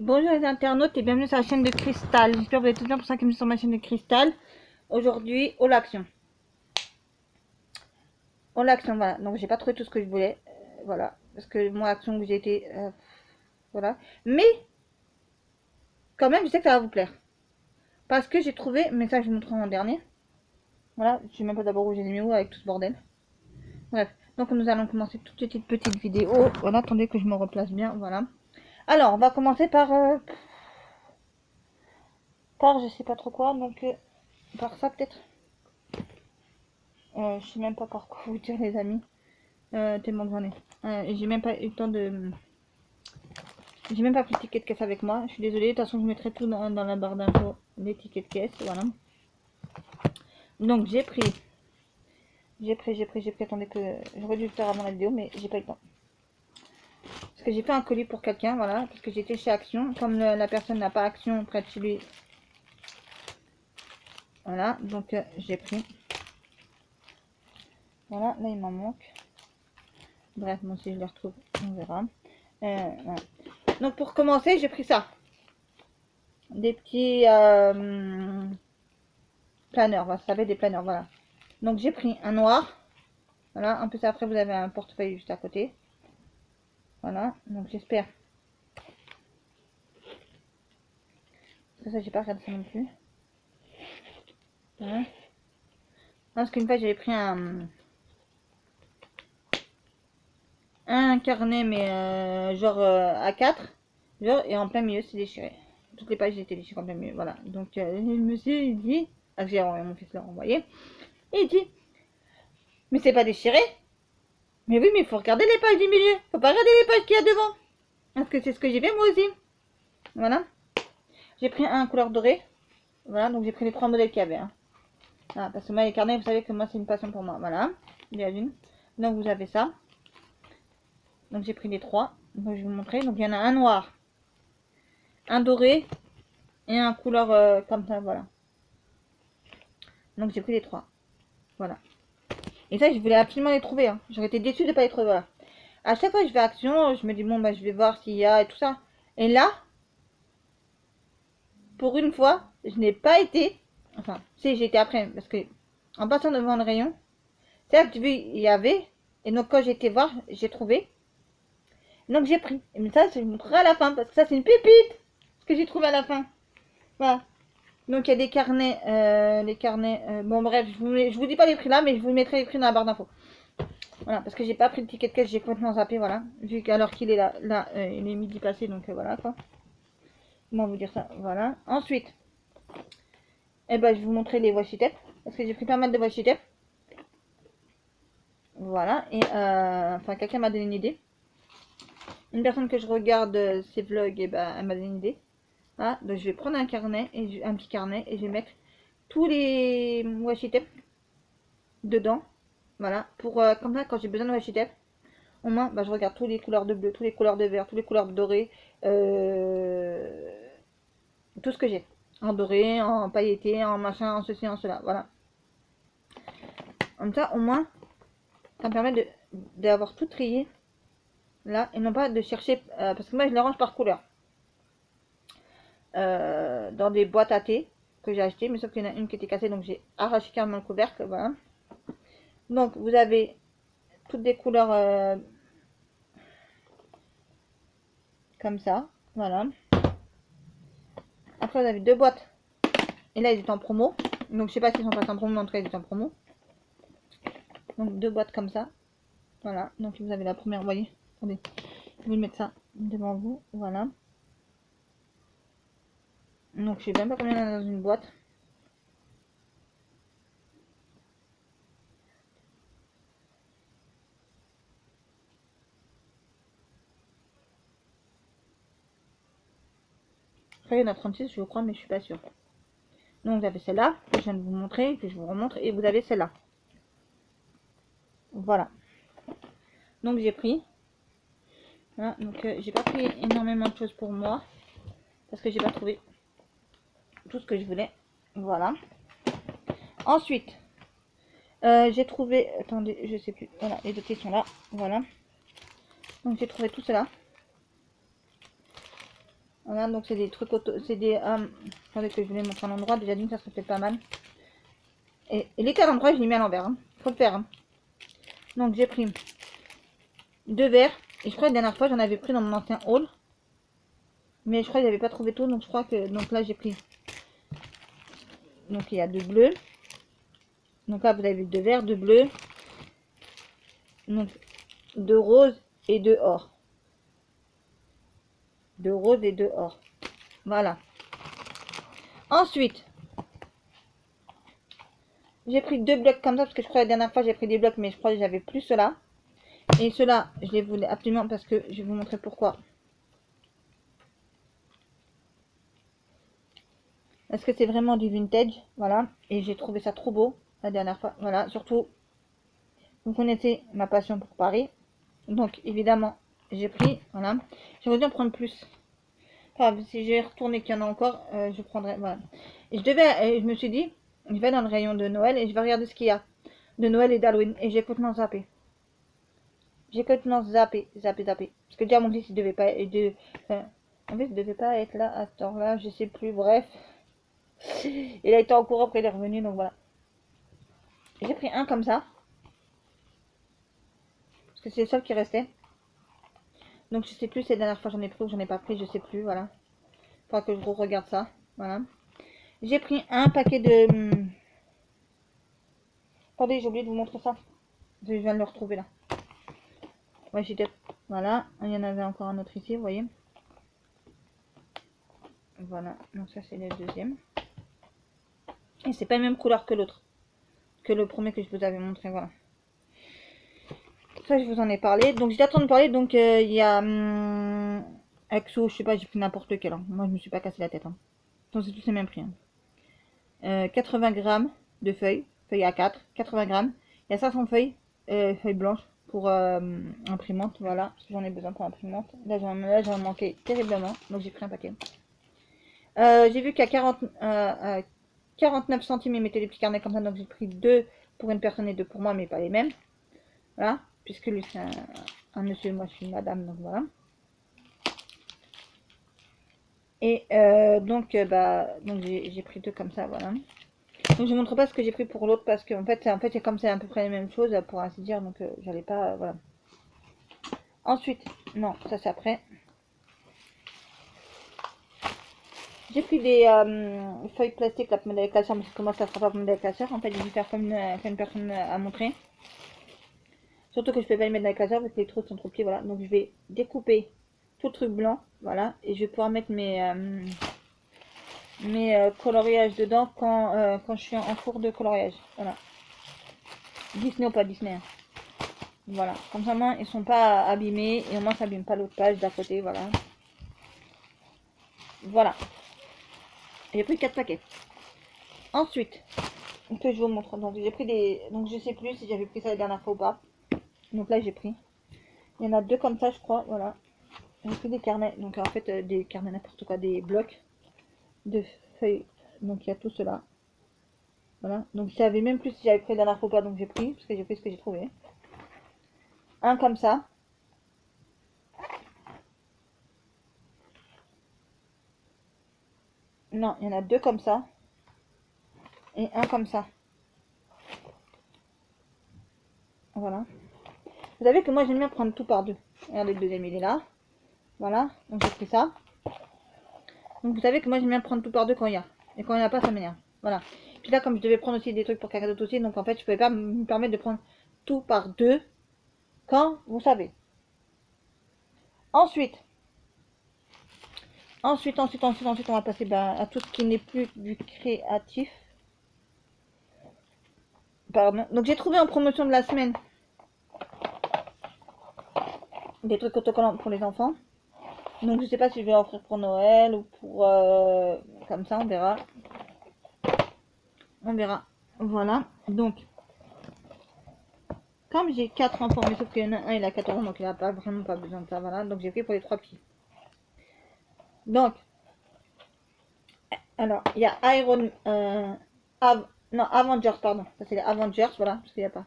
Bonjour les internautes et bienvenue sur la chaîne de Cristal. J'espère que vous êtes tous bien pour ça que je suis sur ma chaîne de Cristal. Aujourd'hui, au l'action. Au l'action, voilà. Donc j'ai pas trouvé tout ce que je voulais. Voilà. Parce que moi, l'action où j'ai été. Voilà. Mais, quand même, je sais que ça va vous plaire. Parce que j'ai trouvé, mais ça je vous montrerai en dernier. Voilà. Je sais même pas d'abord où j'ai mis où avec tout ce bordel. Bref. Donc nous allons commencer toute petite vidéo. Voilà. Attendez que je me replace bien. Voilà. Alors, on va commencer par je sais pas trop quoi. Donc, par ça peut-être. Je sais même pas par quoi vous dire les amis. Tellement que j'en ai. J'ai même pas eu le temps de. J'ai même pas pris le ticket de caisse avec moi. Je suis désolée. De toute façon, je mettrai tout dans la barre d'infos. Les tickets de caisse. Voilà. Donc, j'ai pris. Attendez que. J'aurais dû le faire avant la vidéo, mais j'ai pas eu le temps. Parce que j'ai fait un colis pour quelqu'un. Voilà. Parce que j'étais chez Action. Comme la personne n'a pas Action près de chez lui. Voilà. Donc, j'ai pris. Voilà. Là, il m'en manque. Bref, bon, si je les retrouve, on verra. Voilà. Donc, pour commencer, j'ai pris ça. Des petits planeurs, ça s'appelle des planeurs, voilà. Donc j'ai pris un noir, voilà. En plus après vous avez un portefeuille juste à côté, voilà. Donc j'espère. Ça j'ai pas regardé ça non plus. Voilà. Non, parce qu'une fois j'avais pris un carnet mais genre A4, genre, et en plein milieu c'est déchiré. Toutes les pages étaient déchirées en plein milieu, voilà. Donc le monsieur il dit, ah j'ai envoyé mon fils l'a renvoyé, et il dit, mais c'est pas déchiré. Mais oui, mais il faut regarder les pages du milieu. Faut pas regarder les pages qu'il y a devant. Parce que c'est ce que j'ai fait moi aussi. Voilà. J'ai pris un couleur dorée. Voilà, donc j'ai pris les 3 modèles qu'il y avait. Hein. Voilà, parce que moi, les carnets, vous savez que moi, c'est une passion pour moi. Voilà. Il y a une. Donc vous avez ça. Donc j'ai pris les 3. Donc je vais vous montrer. Donc il y en a un noir, un doré et un couleur comme ça. Voilà. Donc j'ai pris les 3. Voilà. Et ça, je voulais absolument les trouver. Hein. J'aurais été déçue de ne pas les trouver. Voilà. À chaque fois que je vais à Action, je me dis, bon, bah, je vais voir s'il y a et tout ça. Et là, pour une fois, je n'ai pas été. Enfin, si, j'ai été après. Parce que, en passant devant le rayon, c'est là que tu vu, il y avait. Et donc, quand j'ai été voir, j'ai trouvé. Donc, j'ai pris. Et mais ça, je vous montrerai à la fin. Parce que ça, c'est une pépite. Ce que j'ai trouvé à la fin. Voilà. Donc, il y a des carnets. Les carnets. Bon, bref, je vous dis pas les prix là, mais je vous mettrai les prix dans la barre d'infos. Voilà, parce que j'ai pas pris le ticket de caisse, j'ai complètement zappé, voilà. Vu qu'alors qu'il est là, il est midi passé, donc voilà quoi. Comment vous dire ça? Voilà. Ensuite, eh ben, je vais vous montrer les washi tape. Parce que j'ai pris pas mal de washi tape. Voilà. Et enfin, quelqu'un m'a donné une idée. Une personne que je regarde ses vlogs, et ben, elle m'a donné une idée. Voilà. Donc je vais prendre un carnet, un petit carnet, et je vais mettre tous les washi tape dedans. Voilà. Pour comme ça, quand j'ai besoin de washi tape, au moins, bah, je regarde tous les couleurs de bleu, tous les couleurs de vert, tous les couleurs de doré. Tout ce que j'ai. En doré, en pailleté, en machin, en ceci, en cela. Voilà. Comme ça, au moins, ça me permet d'avoir tout trié là et non pas de chercher. Parce que moi, je les range par couleur. Dans des boîtes à thé que j'ai acheté, mais sauf qu'il y en a une qui était cassée, donc j'ai arraché carrément le couvercle. Voilà. Donc, vous avez toutes des couleurs comme ça. Voilà. Après, vous avez deux boîtes. Et là, ils étaient en promo. Donc, je sais pas s'ils sont passés en promo, mais en tout cas, ils étaient en promo. Donc, deux boîtes comme ça. Voilà. Donc, vous avez la première, vous voyez. Attendez. Je vais mettre ça devant vous. Voilà. Donc, je sais même pas combien il y en a dans une boîte. Après, il y en a 36, je crois, mais je suis pas sûre. Donc, vous avez celle-là, que je viens de vous montrer, que je vous remontre, et vous avez celle-là. Voilà. Donc, j'ai pris. Voilà. Donc, j'ai pas pris énormément de choses pour moi, parce que j'ai pas trouvé tout ce que je voulais. Voilà. Ensuite, j'ai trouvé. Attendez, je sais plus. Voilà, les deux sont là. Voilà. Donc, j'ai trouvé tout cela. Voilà, donc c'est des trucs auto, c'est des... attendez que je voulais montrer un endroit, déjà d'une ça serait peut-être pas mal. Et il était à l'endroit, je l'ai mis à l'envers, hein. Faut le faire, hein. Donc j'ai pris 2 verres, et je crois que la dernière fois j'en avais pris dans mon ancien haul. Mais je crois que j'avais pas trouvé tout, donc je crois que... Donc là j'ai pris... Donc il y a 2 bleus. Donc là vous avez 2 verts, 2 bleus. Donc 2 roses et 2 or. 2 roses et 2 or. Voilà. Ensuite, j'ai pris 2 blocs comme ça, parce que je crois que la dernière fois j'ai pris des blocs, mais je crois que j'avais plus cela. Et cela, je les voulais absolument parce que je vais vous montrer pourquoi. Parce que c'est vraiment du vintage, voilà. Et j'ai trouvé ça trop beau la dernière fois, voilà. Surtout, vous connaissez ma passion pour Paris. Donc évidemment, j'ai pris, voilà. J'aurais dû en prendre plus. Enfin, si j'ai retourné qu'il y en a encore, je prendrai, voilà. Et je me suis dit, je vais dans le rayon de Noël et je vais regarder ce qu'il y a de Noël et d'Halloween. Et j'ai complètement zappé. J'ai complètement zappé. Parce que déjà mon fils il devait pas être en fait il devait pas être là à ce temps-là, je sais plus, bref. Il a été en cours après il est revenu, donc voilà. J'ai pris un comme ça. Parce que c'est le seul qui restait. Donc je sais plus si la dernière fois j'en ai pris ou j'en ai pas pris, je sais plus, voilà. Faudra que je regarde ça. Voilà. J'ai pris un paquet de... Attendez, j'ai oublié de vous montrer ça. Je viens de le retrouver là. Ouais, j'étais... Voilà. Il y en avait encore un autre ici, vous voyez. Voilà. Donc ça c'est le deuxième. Et c'est pas la même couleur que l'autre. Que le premier que je vous avais montré, voilà. Ça je vous en ai parlé. Donc j'étais en train de parler, donc il y a... Exo, je sais pas, j'ai pris n'importe lequel. Hein. Moi je me suis pas cassé la tête. Hein. Donc c'est tous les mêmes prix. Hein. 80 grammes de feuilles. Feuilles A4. 80 grammes. Il y a 500 feuilles. Feuilles blanches pour imprimante. Voilà. Parce que j'en ai besoin pour imprimante. Là j'en manquais terriblement. Donc j'ai pris un paquet. J'ai vu qu'à 49 centimes ils mettaient des petits carnets comme ça. Donc j'ai pris 2 pour une personne et 2 pour moi. Mais pas les mêmes. Voilà. Puisque lui c'est un monsieur. Moi je suis une madame. Donc voilà. Et donc j'ai pris 2 comme ça. Voilà. Donc je montre pas ce que j'ai pris pour l'autre parce qu'en fait c'est comme c'est à peu près les mêmes choses pour ainsi dire, donc j'allais pas, voilà. Ensuite, non, ça c'est après. J'ai pris des feuilles plastiques, la pommade avec la sœur, mais comment ça sera pas pommade avec la sœur. En fait, je vais faire comme une personne à montrer. Surtout que je peux pas les mettre avec la sœur parce que les trous sont trop petits, voilà. Donc je vais découper tout le truc blanc, voilà, et je vais pouvoir mettre mes coloriages dedans quand je suis en cours de coloriage, voilà. Disney ou pas Disney. Hein. Voilà, comme ça, moi, ils sont pas abîmés et au moins ça abîme pas l'autre page d'à côté, voilà. Voilà. J'ai pris 4 paquets. Ensuite, que je vous montre. Donc j'ai pris des. Donc je sais plus si j'avais pris ça la dernière fois ou pas. Donc là j'ai pris. Il y en a 2 comme ça, je crois. Voilà. J'ai pris des carnets. Donc en fait des carnets n'importe quoi, des blocs de feuilles. Donc il y a tout cela. Voilà. Donc je savais même plus si j'avais pris la dernière fois ou pas. Donc j'ai pris parce que j'ai pris ce que j'ai trouvé. Un comme ça. Non, il y en a 2 comme ça. Et un comme ça. Voilà. Vous savez que moi j'aime bien prendre tout par 2. Regardez, le deuxième il est là. Voilà. Donc j'ai pris ça. Donc vous savez que moi j'aime bien prendre tout par 2 quand il y a. Et quand il n'y a pas, ça m'énerve. Voilà. Puis là, comme je devais prendre aussi des trucs pour quelqu'un d'autre aussi, donc en fait je pouvais pas me permettre de prendre tout par 2 quand vous savez. Ensuite, on va passer à tout ce qui n'est plus du créatif. Pardon. Donc j'ai trouvé en promotion de la semaine des trucs autocollants pour les enfants. Donc je sais pas si je vais offrir pour Noël ou pour comme ça, on verra. On verra. Voilà. Donc comme j'ai 4 enfants, mais sauf qu'il y en a un, il a 14 ans, donc il n'a pas vraiment pas besoin de ça. Voilà. Donc j'ai pris pour les 3 petits. Donc alors il y a non, Avengers, pardon. Ça c'est les Avengers, voilà, parce qu'il n'y a pas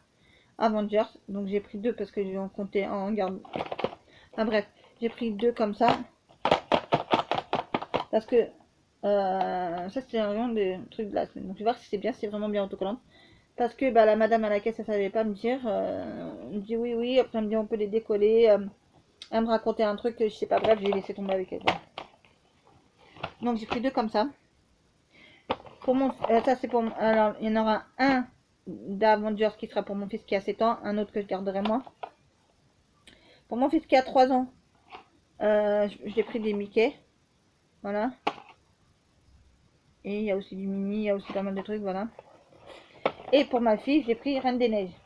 Avengers. Donc j'ai pris 2 parce que je vais en compter en garde. Enfin bref, j'ai pris 2 comme ça. Parce que ça, c'était vraiment des trucs de la semaine. Donc, je vais voir si c'est bien, si c'est vraiment bien autocollante. Parce que bah, la madame à la caisse, elle savait pas me dire. Elle me dit oui, oui. Après, elle me dit on peut les décoller. Elle me racontait un truc, je sais pas. Bref, j'ai laissé tomber avec elle. Voilà. Donc, j'ai pris deux comme ça. Pour mon, ça, c'est pour. Alors, il y en aura un d'Avengers qui sera pour mon fils qui a 7 ans. Un autre que je garderai moi. Pour mon fils qui a 3 ans, j'ai pris des Mickey. Voilà. Et il y a aussi du Mini, il y a aussi pas mal de trucs, voilà. Et pour ma fille, j'ai pris Reine des Neiges.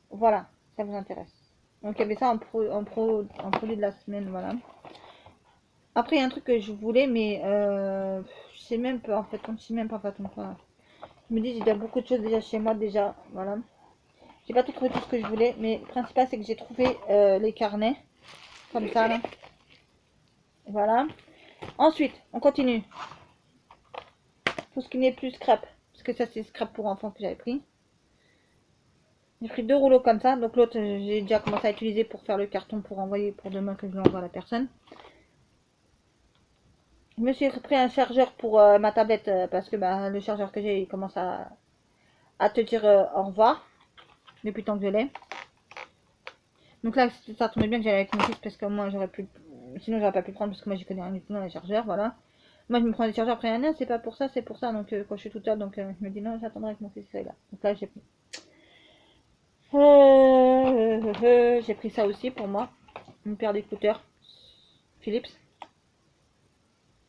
Voilà, ça vous intéresse. Donc il y avait ça en produit de la semaine, voilà. Après, il y a un truc que je voulais, mais je sais même pas, en fait, je sais même pas, en fait, je me dis, j'ai déjà beaucoup de choses déjà chez moi, déjà, voilà. J'ai pas tout trouvé tout ce que je voulais, mais le principal, c'est que j'ai trouvé les carnets, comme ça, là. Voilà. Ensuite, on continue. Tout ce qui n'est plus scrap, parce que ça, c'est scrap pour enfants que j'avais pris. J'ai pris deux rouleaux comme ça, donc l'autre j'ai déjà commencé à utiliser pour faire le carton pour envoyer pour demain que je l'envoie à la personne. Je me suis pris un chargeur pour ma tablette parce que bah, le chargeur que j'ai il commence à te dire au revoir depuis tant que je l'ai. Donc là ça tombait bien que j'allais avec mon fils parce que moi j'aurais pu, sinon j'aurais pas pu prendre parce que moi j'y connais rien du tout dans les chargeurs, voilà. Moi je me prends des chargeurs après un an, c'est pas pour ça, c'est pour ça, donc quand je suis toute seule, donc je me dis non j'attendrai avec mon fils là. Donc là j'ai pris. J'ai pris ça aussi pour moi, une paire d'écouteurs Philips.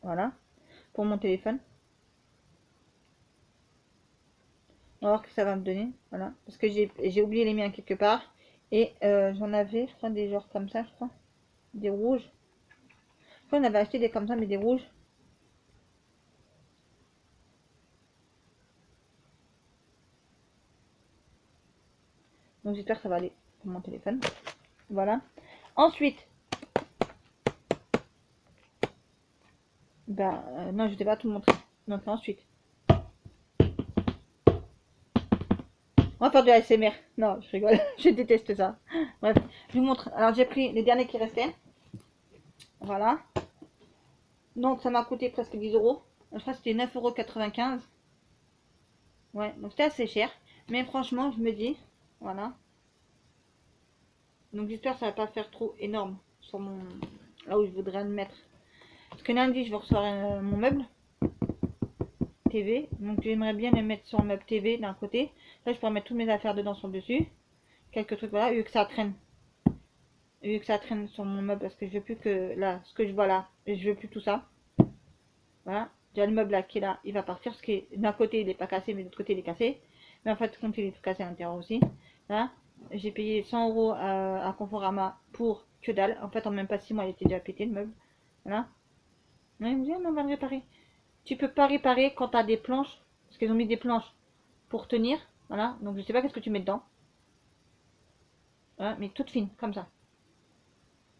Voilà, pour mon téléphone. On va voir ce que ça va me donner. Voilà, parce que j'ai oublié les miens quelque part. Et j'en avais, je crois, des genres comme ça, je crois. Des rouges. Je crois qu'on avait acheté des comme ça, mais des rouges. Donc j'espère que ça va aller pour mon téléphone. Voilà. Ensuite, ben, non, je ne t'ai pas tout montré. Donc ensuite, on va faire du ASMR. Non, je rigole. Je déteste ça. Bref, je vous montre. Alors j'ai pris les derniers qui restaient. Voilà. Donc ça m'a coûté presque 10 euros. Je crois que c'était 9,95 €. Ouais, donc c'était assez cher. Mais franchement, je me dis, voilà. Donc j'espère que ça va pas faire trop énorme sur mon, là où je voudrais le mettre. Parce que lundi, je vais recevoir mon meuble TV. Donc j'aimerais bien le mettre sur le meuble TV d'un côté. Là, je pourrais mettre toutes mes affaires dedans sur le dessus. Quelques trucs, voilà, vu que ça traîne. Vu que ça traîne sur mon meuble, parce que je veux plus que là, ce que je vois là, je veux plus tout ça. Voilà. Déjà le meuble là qui est là, il va partir. Parce que d'un côté, il n'est pas cassé, mais de l'autre côté, il est cassé. Mais en fait, compte, il est tout cassé à l'intérieur aussi. Là. J'ai payé 100 € à Conforama pour que dalle. En fait, en même pas 6 mois, il était déjà pété le meuble. Voilà. Ouais, il me dit, ah, mais on va le réparer. Tu peux pas réparer quand tu as des planches. Parce qu'ils ont mis des planches pour tenir. Voilà. Donc, je sais pas qu'est-ce que tu mets dedans. Voilà. Mais toutes fines, comme ça.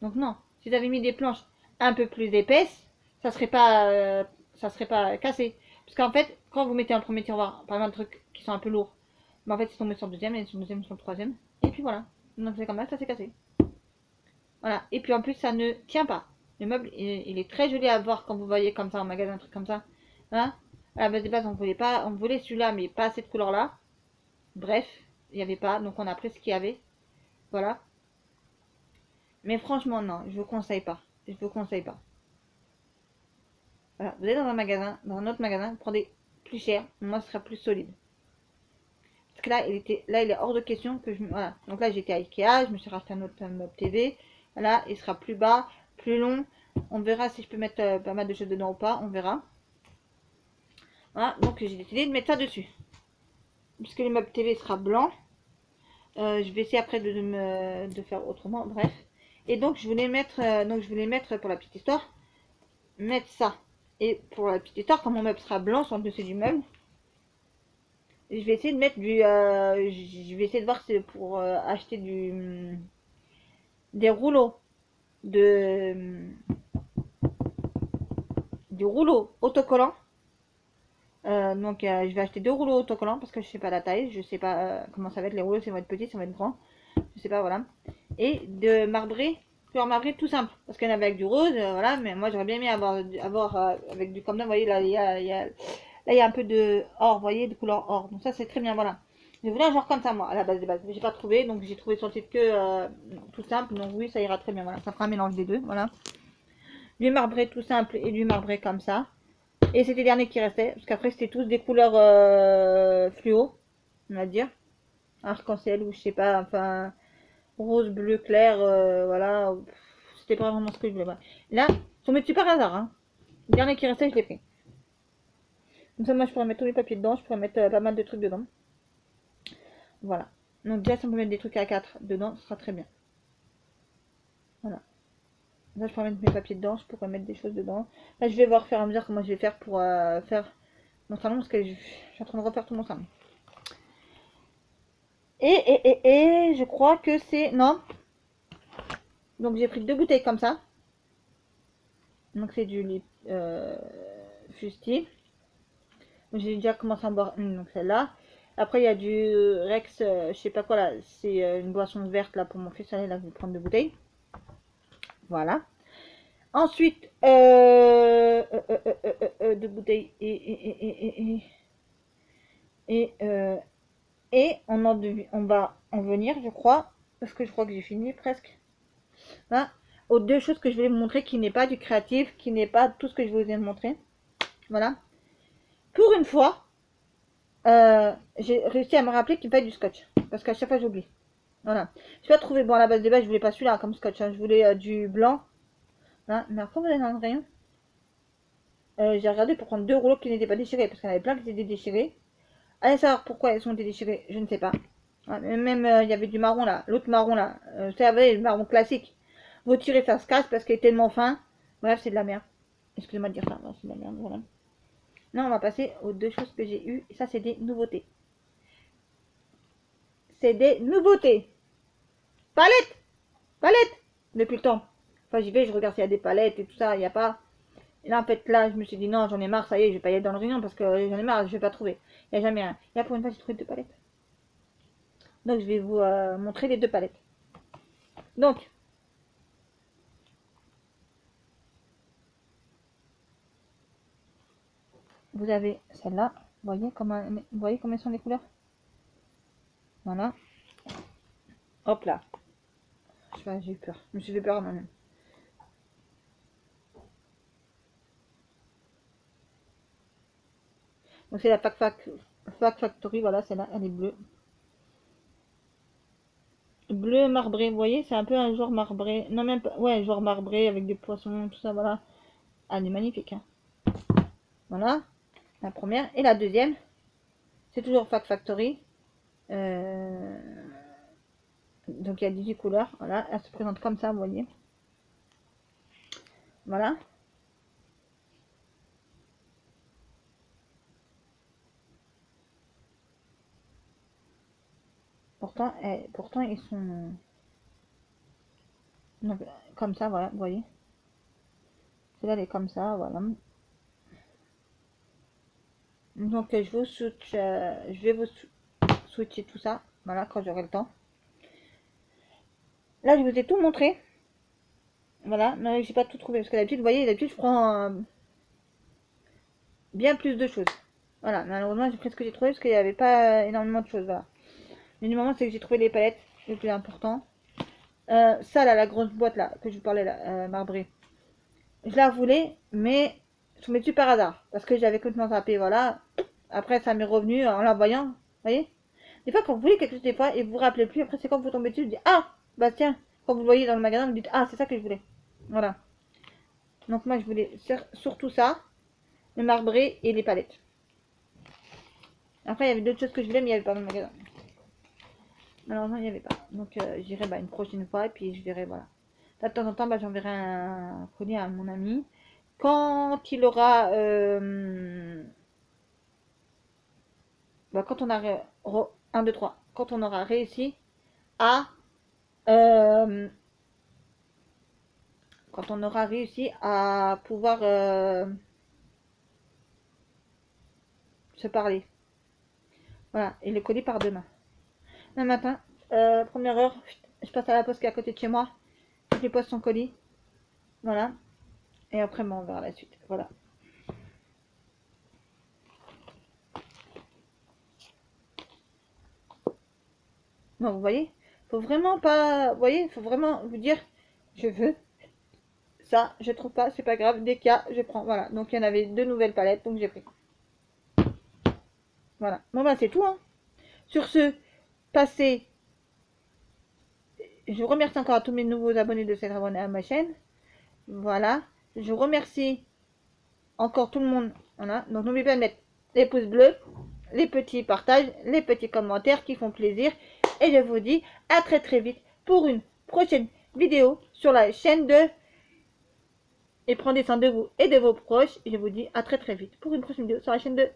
Donc, non. Si tu avais mis des planches un peu plus épaisses, ça serait pas cassé. Parce qu'en fait, quand vous mettez un premier tiroir, par exemple, des trucs qui sont un peu lourds, mais en fait, ils sont tombés sur le deuxième, et sur le deuxième, sur le troisième. Et puis voilà. Donc, c'est comme ça s'est cassé. Voilà. Et puis en plus, ça ne tient pas. Le meuble, il est très joli à voir quand vous voyez comme ça en magasin, un truc comme ça. Hein, à la base des bases, on voulait pas, on voulait celui-là, mais pas cette couleur-là. Bref, il n'y avait pas, donc on a pris ce qu'il y avait. Voilà. Mais franchement, non, je vous conseille pas. Je vous conseille pas. Voilà. Vous allez dans un magasin, dans un autre magasin, vous prenez plus cher, moi ce sera plus solide. Parce que là, il est hors de question que je, voilà. Donc là, j'étais à Ikea, je me suis racheté un autre meuble TV. Voilà, il sera plus bas, plus long. On verra si je peux mettre pas mal de choses dedans ou pas, on verra. Voilà, donc j'ai décidé de mettre ça dessus. Puisque le meuble TV sera blanc. Je vais essayer après de faire autrement, bref. Et donc je voulais mettre pour la petite histoire, mettre ça. Et pour la petite histoire, quand mon meuble sera blanc sur le dessus du meuble, je vais essayer de mettre je vais essayer de voir si c'est pour acheter des rouleaux de du rouleau autocollant. Donc je vais acheter deux rouleaux autocollants parce que je sais pas la taille, je sais pas comment ça va être les rouleaux, si ça va être petit, ça va être grand, je sais pas, voilà. Et de marbrer couleur marbrée tout simple. Parce qu'il y en avait avec du rose, voilà. Mais moi, j'aurais bien aimé avoir avec du comme ça. Vous voyez, là, il y a un peu de or, vous voyez, de couleur or. Donc ça, c'est très bien, voilà. Je voulais un genre comme ça, moi, à la base des bases. Mais j'ai pas trouvé, donc j'ai trouvé sur le site que tout simple. Donc oui, ça ira très bien, voilà. Ça fera un mélange des deux, voilà. Du marbré tout simple et du marbré comme ça. Et c'était les derniers qui restaient, parce qu'après, c'était tous des couleurs fluo, on va dire. Arc-en-ciel ou je sais pas, enfin, rose, bleu clair, voilà. C'était pas vraiment ce que je voulais voir. Là, ils sont mis dessus par hasard, hein. Le dernier qui restait, je l'ai pris. Comme ça, moi, je pourrais mettre tous les papiers dedans, je pourrais mettre pas mal de trucs dedans. Voilà. Donc déjà, si on peut mettre des trucs à 4 dedans, ce sera très bien. Voilà. Là, je pourrais mettre mes papiers dedans, je pourrais mettre des choses dedans. Là, je vais voir faire à mesure comment je vais faire pour faire mon salon, parce que je suis en train de refaire tout mon salon. Et je crois que c'est... Non. Donc j'ai pris 2 bouteilles comme ça. Donc c'est du lait fusti. J'ai déjà commencé à en boire une, donc celle-là. Après il y a du Rex, je sais pas quoi là. C'est une boisson verte là pour mon fils. Allez, là je vais prendre 2 bouteilles. Voilà. Ensuite, 2 bouteilles et on va en venir, je crois, parce que je crois que j'ai fini presque. Voilà. Aux 2 choses que je vais vous montrer qui n'est pas du créatif, qui n'est pas tout ce que je vous viens de montrer. Voilà. Pour une fois, j'ai réussi à me rappeler qu'il me fallait du scotch. Parce qu'à chaque fois, j'oublie. Voilà. Je vais pas trouver. Bon, à la base des bases, je voulais pas celui-là comme scotch. Hein. Je voulais du blanc. Hein. Mais après, vous allez dans le rayon. J'ai regardé pour prendre 2 rouleaux qui n'étaient pas déchirés. Parce qu'il y en avait plein qui étaient déchirés. Allez savoir pourquoi ils sont déchirés. Je ne sais pas. Ouais, même il y avait du marron là. L'autre marron là. Vous savez, le marron classique. Vous tirez, ça se casse parce qu'il est tellement fin. Bref, c'est de la merde. Excusez-moi de dire ça. C'est de la merde. Voilà. Là, on va passer aux 2 choses que j'ai eues. Et ça, c'est des nouveautés. C'est des nouveautés. Palette, palette. Depuis le temps. Enfin, j'y vais, je regarde s'il y a des palettes et tout ça. Il n'y a pas. Et là, en fait, là, je me suis dit non, j'en ai marre. Ça y est, je vais pas y aller dans le rayon parce que j'en ai marre. Je vais pas trouver. Il n'y a jamais rien. Et là, pour une fois, j'ai trouvé 2 palettes. Donc, je vais vous montrer les 2 palettes. Donc, vous avez celle-là. Vous voyez comment sont les couleurs? Voilà. Hop là. J'ai eu peur. Je me suis fait peur moi-même. Donc c'est la Fac Factory, voilà, celle-là, elle est bleue. Bleu marbré, vous voyez, c'est un peu un genre marbré. Non, même pas, ouais, genre marbré avec des poissons, tout ça, voilà. Elle est magnifique, hein. Voilà, la première. Et la deuxième, c'est toujours Fac Factory. Euh, Donc il y a 18 couleurs, voilà, elle se présente comme ça, vous voyez. Voilà. Pourtant ils sont donc, comme ça, voilà, vous voyez. Celle-là, elle est comme ça, voilà. Donc je vais vous switcher tout ça, voilà, quand j'aurai le temps. Là, je vous ai tout montré. Voilà, mais j'ai pas tout trouvé parce que d'habitude, vous voyez, d'habitude, je prends bien plus de choses. Voilà, malheureusement, j'ai pris ce que j'ai trouvé parce qu'il n'y avait pas énormément de choses. Voilà. Mais du moment, c'est que j'ai trouvé les palettes, le plus important. Ça, là, la grosse boîte là, que je vous parlais là, marbrée. Je la voulais, mais je tombais dessus par hasard parce que j'avais complètement zappé. Voilà. Après, ça m'est revenu en la voyant. Vous voyez? Des fois, quand vous voulez quelque chose, des fois, et vous vous rappelez plus, après, c'est quand vous tombez dessus, vous dites ah, bah tiens, quand vous le voyez dans le magasin, vous dites ah, c'est ça que je voulais. Voilà. Donc, moi, je voulais surtout ça, le marbré et les palettes. Après, il y avait d'autres choses que je voulais, mais il n'y avait pas dans le magasin. Alors, non, il n'y avait pas. Donc, j'irai une prochaine fois et puis je verrai, voilà. De temps en temps, j'enverrai un colis à mon ami. Quand il aura. Quand on a. 1, 2, 3. Quand on aura réussi à. euh, Quand on aura réussi à pouvoir se parler. Voilà. Et le colis part demain. Le matin, première heure, je passe à la poste qui est à côté de chez moi. lui pose son colis. Voilà. Et après, on verra la suite. Voilà. Non, vous voyez, faut vraiment pas, vous voyez, faut vraiment vous dire, je veux ça, je trouve pas, c'est pas grave, dès qu'il y a, je prends, voilà. Donc il y en avait 2 nouvelles palettes, donc j'ai pris. Voilà. Bon bah c'est tout, hein. Sur ce, passez, je remercie encore à tous mes nouveaux abonnés de s'être abonnés à ma chaîne. Voilà. Je remercie encore tout le monde. Voilà. Donc n'oubliez pas de mettre les pouces bleus, les petits partages, les petits commentaires qui font plaisir. Et je vous dis à très très vite pour une prochaine vidéo sur la chaîne de... Et prenez soin de vous et de vos proches. Et je vous dis à très très vite pour une prochaine vidéo sur la chaîne de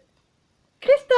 Cristal.